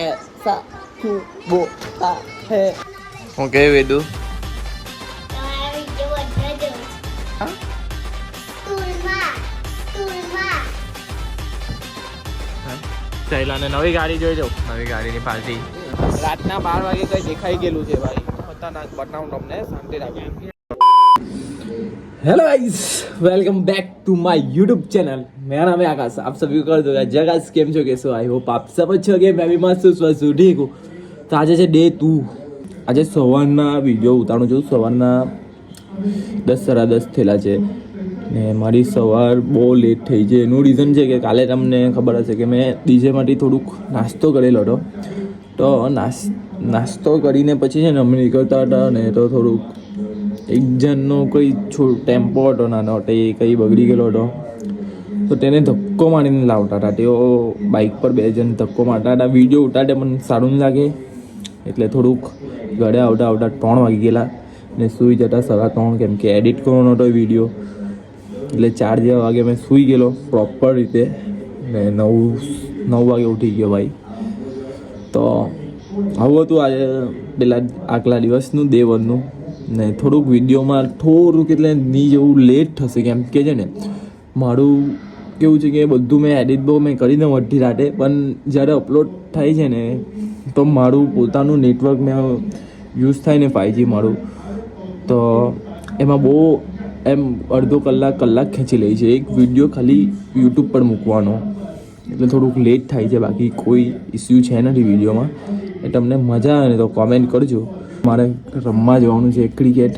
ऐसा क्यों बोलता है? ओके वेदु સહેલાને નવી ગાડી જોઈ જાઉં. નવી ગાડીની પાર્ટી રાતના 12 વાગે કઈ દેખાઈ ગયેલું છે ભાઈ. ખતરનાક બનાવું તમને શાંતિ રાખી. Hello guys, welcome back to my YouTube channel. मेरा नाम है आकाश. आप सभी को कर दो जगह केम छो कैसे आई होप आप सब अच्छे हो गए. मैं भी मस्त स्वस्थ हूँ. ठीक हूँ. તો આજે છે ડે 2. આજે સવારના વિડીયો ઉતારું છું. સવારના 10:10 થયેલા છે ને મારી સવાર બહુ લેટ થઈ છે. એનું રીઝન છે કે કાલે તમને ખબર હશે કે મેં ડીજેમાંથી થોડુંક નાસ્તો કરેલો હતો. તો નાસ્તો કરીને પછી છે ને અમે નીકળતા હતા ને તો થોડુંક એક જણનો કોઈ ટેમ્પો હતો નાનો હતો એ કંઈ બગડી ગયેલો હતો. તો તેને ધક્કો મારીને લાવતા હતા. તેઓ બાઇક પર 2 જણ ધક્કો મારતા હતા. વિડીયો ઉતારે પણ સારું નહીં લાગે એટલે થોડુંક ઘરે આવતા 3 વાગી ગયેલા ને સૂઈ જતા 3:30 કેમ કે એડિટ કરવાનો હતો વિડીયો. એટલે 4 જેવા વાગે મેં સૂઈ ગયેલો પ્રોપર રીતે ને 9 વાગે ઉઠી ગયો ભાઈ. તો આવું હતું આજે પેલા આગલા દિવસનું ડે 1નું ને થોડુંક વિડીયોમાં થોડુંક એટલે ની જેવું લેટ થશે કેમ કે છે ને મારું કેવું છે કે બધું મેં એડિટ બહુ મેં કરીને અડધી રાતે પણ જ્યારે અપલોડ થાય છે ને તો મારું પોતાનું નેટવર્ક મેં યુઝ થાય ને 5G મારું તો એમાં બહુ એમ અડધો કલાક ખેંચી લે છે એક વિડીયો ખાલી યુટ્યુબ પર મૂકવાનો. એટલે થોડુંક લેટ થાય છે. બાકી કોઈ ઇસ્યુ છે નથી વિડીયોમાં. એ તમને મજા આવે ને તો કોમેન્ટ કરજો. મારે રમવા જવાનું છે ક્રિકેટ.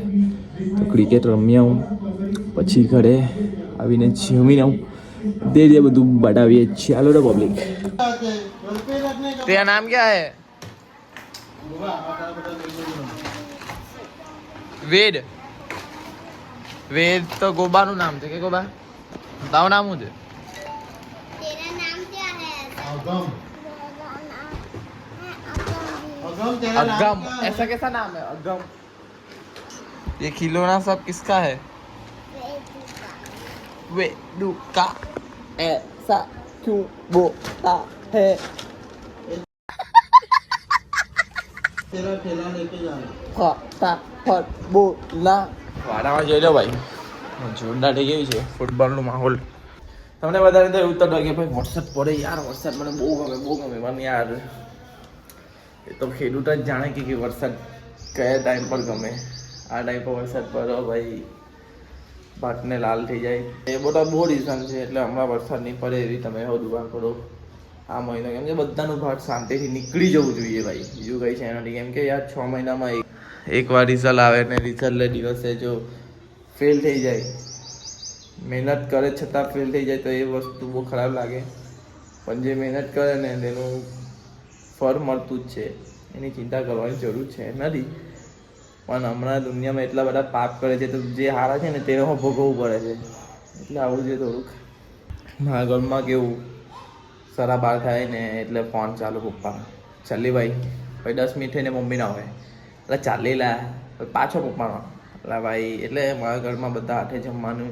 તો ક્રિકેટ રમી આવું પછી ઘરે આવીને જમીને આવું તે જે બધું બતાવીએ. ચાલો રે પબ્લિક. તેરા નામ क्या है? વેદ. વેદ તો ગોબાનું નામ છે કે ગોબા તારું નામ શું છે? तेरा नाम क्या है? अगम अगम. ऐसा कैसा नाम है अगम? ये खिलौना सब किसका है? वेदू का. ऐसा क्यों बोलता है? तेरा ठेला लेके जाना. फटाफट बोलना. વાડામાં જોઈ લો ભાઈ જોરદાર થઈ ગયું છે ફૂટબોલનું માહોલ. તમને બધાને તો એવું તો કે ભાઈ વરસાદ પડે યાર. વરસાદ મને બહુ ગમે મને યાર. એ તો ખેડૂત જ જાણે કે વરસાદ કયા ટાઈમ પર ગમે. આ ટાઈમ પર વરસાદ પડે ભાઈ ભાતને લાલ થઈ જાય. એ બધા બહુ રીઝન છે એટલે હમણાં વરસાદ નહીં પડે એવી તમે હો દુઆ કરો આ મહિનો. કેમ કે બધાનું ભાત શાંતિથી નીકળી જવું જોઈએ ભાઈ. બીજું કંઈ છે નથી. કેમ કે યાર 6 મહિનામાં એકવાર રિઝલ્ટ આવે ને રિઝલ્ટને દિવસે જો ફેલ થઈ જાય મહેનત કરે છતાં ફેલ થઈ જાય તો એ વસ્તુ બહુ ખરાબ લાગે. પણ જે મહેનત કરે ને તેનું ફળ મળતું જ છે. એની ચિંતા કરવાની જરૂર છે નથી. પણ હમણાં દુનિયામાં એટલા બધા પાપ કરે છે તો જે હારા છે ને તેને ભોગવવું પડે છે. એટલે આવું છે થોડુંક. મારા ઘરમાં કેવું 12:30 થાય ને એટલે ફોન ચાલુ પપ્પા ચાલી ભાઈ 10 મિનિટ થઈને મમ્મી ના હોય એટલે ચાલી લા પાછો પપ્પાનો એટલે ભાઈ. એટલે મારા ઘરમાં બધા હાથે જમવાનું.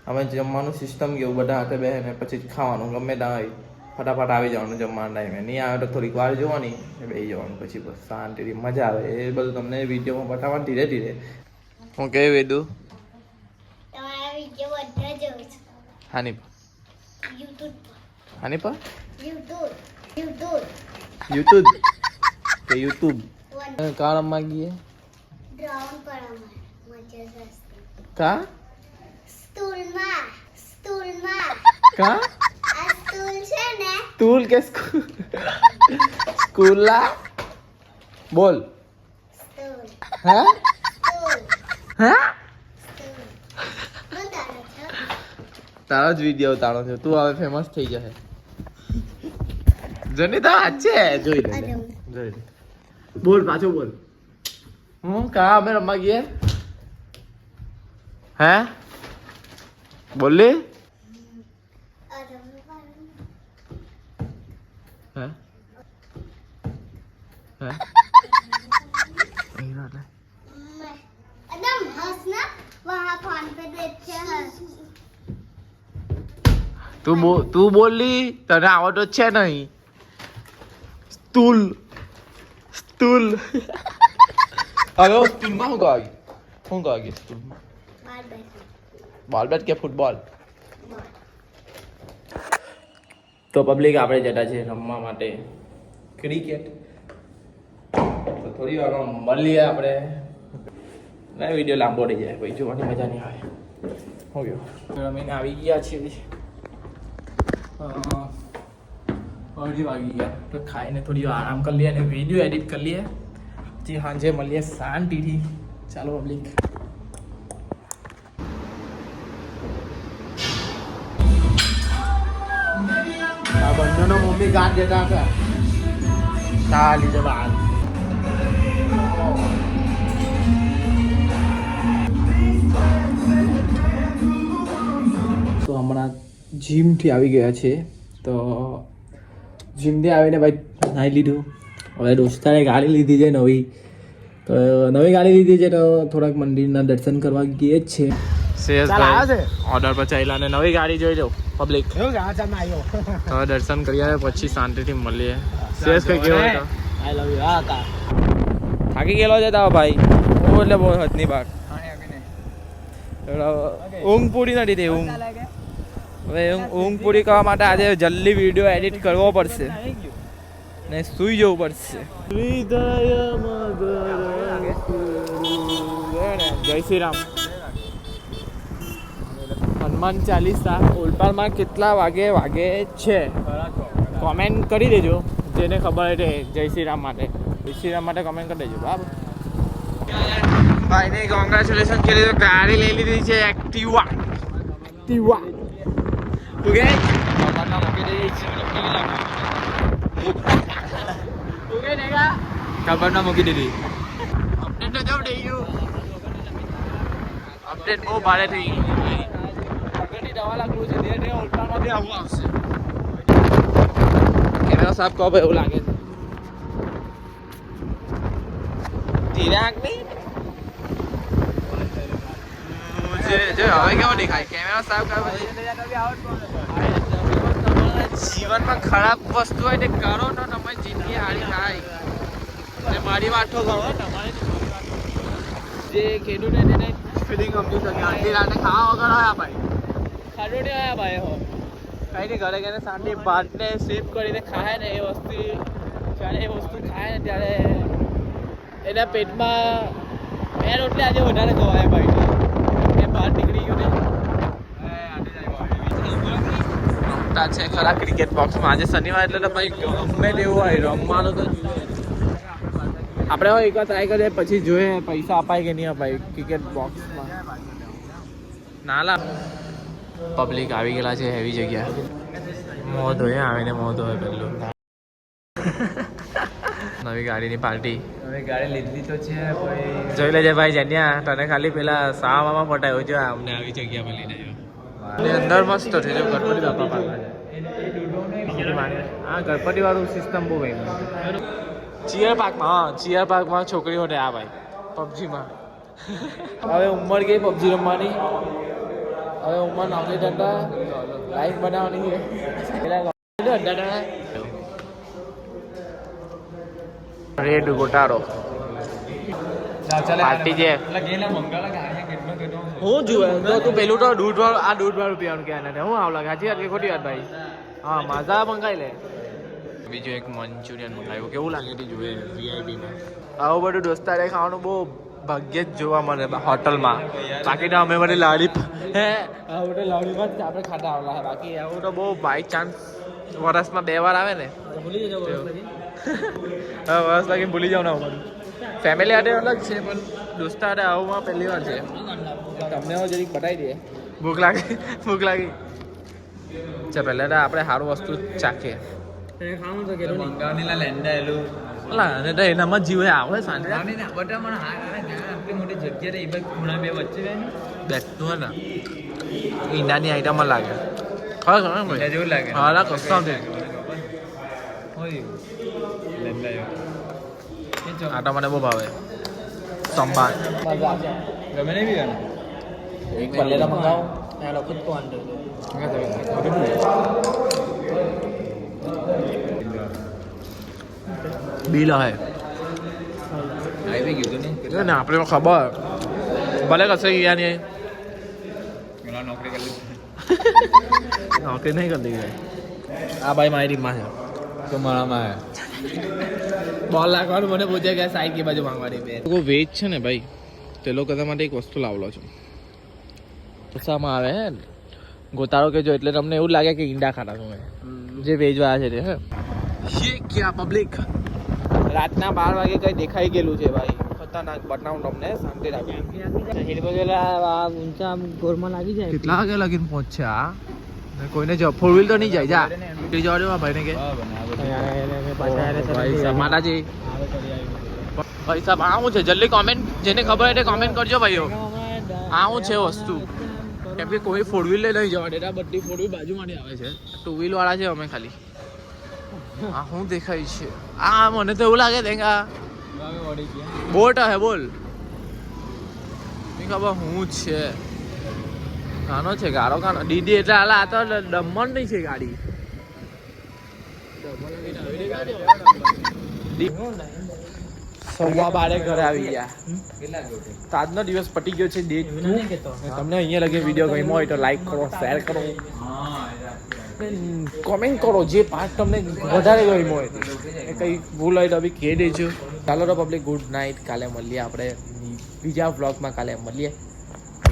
અમે જમવાનું સિસ્ટમ કેવું બધા હાથે બેસે ને પછી જ ખાવાનું. ગમે ત્યાં હોય ફટાફટ આવી જવાનું જમવાના ટાઈમે. નહીં આવે તો થોડીક વાર જોવાની બેસી જવાનું પછી બસ શાંતિથી મજા આવે. એ બધું તમને વિડીયોમાં બતાવવાનું ધીરે ધીરે. હું કે વેદુ તમારા વિડિયો બધા જોઉં છું હાની YouTube હાની પર YouTube યુટ્યુબ કે યુટ્યુબ One કા રમવા ગઈએ ground પર અમાર મજા જસ્તી કા સ્ટૂલમાં કા આ સ્ટૂલ છે ને સ્કૂલ કે સ્કૂલા બોલ સ્ટૂલ હા સ્ટૂલ હા સ્ટૂલ બતાડો છો તારો જ વિડીયો ઉતારો છે. તું હવે ફેમસ થઈ જશે. જનીતા છે જોઈ લે જોઈ લે. બોલ પાછો બોલ. હું કા અમે રમવા ગઈએ હે બોલી હે હે एकदम हंसना वहाँ फोन पे देखे हंस તું બોલી તને આવડતો જ છે નહીં. સ્ટૂલ સ્ટૂલ હવે સ્ટૂલમાં શું કહી સ્ટૂલમાં બાર બેઠી. બોલ બેટ કે ફૂટબોલ તો પબ્લિક આપણે જતા છે રમવા માટે ક્રિકેટ તો થોડી વારમાં મળીએ આપણે ના વિડીયો લાંબો થઈ જાય પછી જોવાની મજા નહીં આવે હો ગયો રમીને આવી ગયા છીએ અઢી વાગી ગયા તો ખાઈને થોડી વાર આરામ કરી લઈએ અને વિડીયો એડિટ કરી લઈએ પછી સાંજે મળીએ શાંતિથી ચાલો પબ્લિક આ બંનેનો મમ્મી ગાંઠ દેતા હતા ચાલી જ બહાર તો હમણાં જીમથી આવી ગયા છે તો જીમથી આવીને ભાઈ નાહી લીધું હવે દોસ્તારે ગાડી લીધી છે નવી તો નવી ગાડી લીધી છે તો થોડાક મંદિરના દર્શન કરવા ગઈએ જ છે ઓર્ડર પર ચાલ્યા ને નવી ગાડી જોઈ લો પબ્લિક તો દર્શન કરીએ પછી શાંતિથી મળીએ શેષ કઈ કેવો હતો આઈ લવ યુ હા થાકી ગયેલો છે તારો ભાઈ બહુ એટલે બહુ હદની બાર ઊંઘ પૂરી નથી થઈ ઊંઘ હવે ઊંઘ પૂરી કરવા માટે આજે જલ્દી વિડીયો એડિટ કરવો પડશે ને સૂઈ જવું પડશે જય શ્રી રામ હનુમાન ચાલીસા ઓલપાડમાં કેટલા વાગે છે કોમેન્ટ કરી દેજો જેને ખબર હોય તે જય શ્રી રામ માટે કોમેન્ટ કરી દેજો બરાબર ભાઈને કોંગ્રેચ્યુલેશન કરી દીધું ગાડી લઈ લીધી છે એક્ટિવા ઓકે ખબર ના મૂકી દીધી અપડેટ તો જબ થઈ ગયું અપડેટ બહુ ભારે થઈ ગઈ આગળની દવા લાગવું છે ધીરે ધીરે ઉલટામાંથી આવું આવશે કેમેરા સાફ કહો એવું લાગે છે ધીરે આંખ નહીં જો હવે કેવો દેખાય કેમેરા સાફ કરો જીવનમાં ખરાબ વસ્તુ હોય તે કરો તો તમારી જિંદગી હારી થાય અને મારી વાતો કરો તમારી જે ખેડૂત એને ફિલિંગ સમજી શકે અડધી રાતે ખાવા વગર આવ્યા ભાઈ ખાડોડે આવ્યા ભાઈ હો કઈ નહીં ઘરે ગઈને શાંતિ ભાતને સેવ કરીને ખાય ને એ વસ્તુ જ્યારે એ વસ્તુ ખાય ને ત્યારે એના પેટમાં બે રોટલી આજે વધારે ખવાય ભાઈ એ બહાર નીકળી ગયું ને છે ખરા ક્રિકેટ બોક્સમાં આજે શનિવાર એટલે તો ભાઈ ગમે તેવું હોય રમવાનું તો આપણે હવે એકવાર ટ્રાય કરીએ પછી જોઈએ પૈસા અપાય કે નહીં અપાય ક્રિકેટ બોક્સમાં નાલા પબ્લિક આવી ગયેલા છે હેવી જગ્યા મોં ધોયે આવીને મોં ધોયે પેલું નવી ગાડીની પાર્ટી હવે ગાડી લીધી તો છે ભાઈ જોઈ લેજે ભાઈ જન્યા તને ખાલી પેલા સાવામાં પટાયો જો અમને આવી જગ્યા પર લઈને આવ્યો અંદર મસ્ત છે જો ગણપતિ બાપા પાડવા છે હા ગણપતિ વાળું સિસ્ટમ બહુ ભાઈ ચિયર પાર્કમાં છોકરીઓ ને આ ભાઈ પબજીમાં હવે ઉંમર ગઈ પબજી રમવાની હવે ઉંમર નાની ધંધા લાઈફ બનાવવાની છે રેડ ગોટાળો પાર્ટી છે હું જુએ તો તું પેલું તો દૂધ વાળું પીવાનું ક્યાં નથી હું આવલા સાચી વાત કે ખોટી વાત ભાઈ હા માઝા મંગાવી લે બીજું એક મંચુરિયન મંગાવ્યું કેવું લાગે તે જુએ વીઆઈપીમાં આવું બધું દોસ્તારે ખાવાનું બહુ ભાગ્યે જ જોવા મળે હોટલમાં બાકી તો અમે બધી લાડી હે આવું તો લાડીમાં જ આપણે ખાતા આવલા બાકી આવું તો બહુ બાય ચાન્સ વર્ષમાં 2 વાર આવે ને ભૂલી જજો હા વર્ષ લાગીને ભૂલી જાવ ને અમારું ફેમિલી હાથે અલગ છે પણ દોસ્તા હાથે આવું પહેલી વાર છે તમને હવે જરીક બતાવી દઈએ ભૂખ લાગી ચાલ પહેલાં તો આપણે સારું વસ્તુ ચાખીએ ખાવાનું તો કેટલું મંગાવની લેન્ડા એલું અને તો એનામાં જીવે આવે સાંજે આટલી મોટી જગ્યા એ ભાઈ ખૂણા બે વચ્ચે બેઠતું હોય ને ઈંડાની આઈટમમાં લાગે ખબર જેવું લાગે હા કસ્ટમ છે આ તો મને બહુ ભાવે સંભાર ગમે નહીં બી એક પલ્લેલા મંગાવો यार खुद को अंडर બિલ હે ને આપણે ખબર ભલે કશે ગયા નહીં નોકરી નહીં કરતી આ ભાઈ મારી ટીમમાં છે તો મારામાં બોલ લાગવાનું મને પૂછે કે સાઈડ કે બાજુ માંગવાની બે લોકો વેજ છે ને ભાઈ તે લોકો તમારા માટે એક વસ્તુ લાવલો છું ઓછામાં આવે હે ગોતાળો કે જો એટલે તમને એવું લાગે કે ઈંડા ખાતા છો જે વેજ વાળા છે તે હે ये क्या पब्लिक રાતના 12 વાગે કઈ દેખાઈ ગયેલું છે ભાઈ ખતરનાક બતાવું તમને શાંતિ રાખજો કેટલા વાગે લગીને પહોંચ્યા કોઈને જો ફોર વ્હીલ તો નહીં જાય જા તે જવા દો ભાઈને કે ભાઈ સાહેબ માતાજી ભાઈ સાહેબ આવું છે જલ્દી કોમેન્ટ જેને ખબર હોય તે કોમેન્ટ કરજો ભાઈઓ આવું છે વસ્તુ કેમ કે કોઈ ફોર વ્હીલ લઈ જવા દેતા બધી ફોર વ્હીલ બાજુમાંથી આવે છે ટુ વ્હીલ વાળા છે અમે ખાલી આ શું દેખાય છે આ મને તો એવું લાગે કે બોટ હે બોલ નહીં ખબર હું છે કાનો છે ગારો કાનો દીદી એટલે હાલ આ તો દમણ નહીં છે ગાડી સવા 12 ઘરે આવી ગયા આજનો દિવસ પટી ગયો છે ડેટ તમને અહીંયા લગે વિડીયો ગમ્યો હોય તો લાઈક કરો શેર કરો કોમેન્ટ કરો જે પાર્ટ તમને વધારે ગમ્યો હોય એ કંઈ ભૂલ હોય તો બી કહી દેજો ચાલો તો પબ્લિક ગુડ નાઇટ કાલે મળીએ આપણે બીજા વ્લોગમાં કાલે મળીએ